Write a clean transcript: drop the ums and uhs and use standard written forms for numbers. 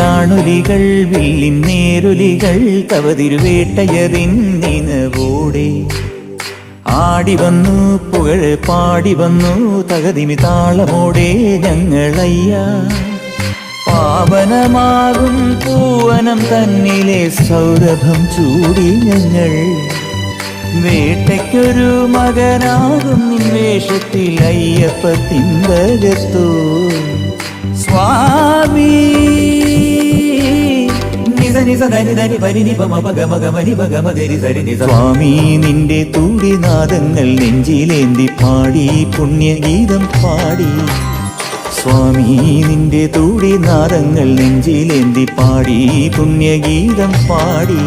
ആണൊലികൾ വില്ലിൻ നേരൊലികൾ തവതിരുവേട്ടയതിൻ നിനവോടെ ആടി വന്നു പുകഴ് പാടി വന്നു തകതിമി താളമോടെ ഞങ്ങളയ്യ പാവനമാകും പൂവനം തന്നിലെ സൗരഭം ചൂടി ഞങ്ങൾ വേട്ടയ്ക്കൊരു മകനാകും നിൻവേഷത്തിൽ അയ്യപ്പ തിമ്പകത്തോ സ്വാമി സ്വാമി നിന്റെ തൂടിനാദങ്ങൾ നെഞ്ചിലേന്തി പാടി പുണ്യഗീതം പാടി സ്വാമി നിന്റെ തൂടിനാദങ്ങൾ നെഞ്ചിലേന്തി പാടി പുണ്യഗീതം പാടി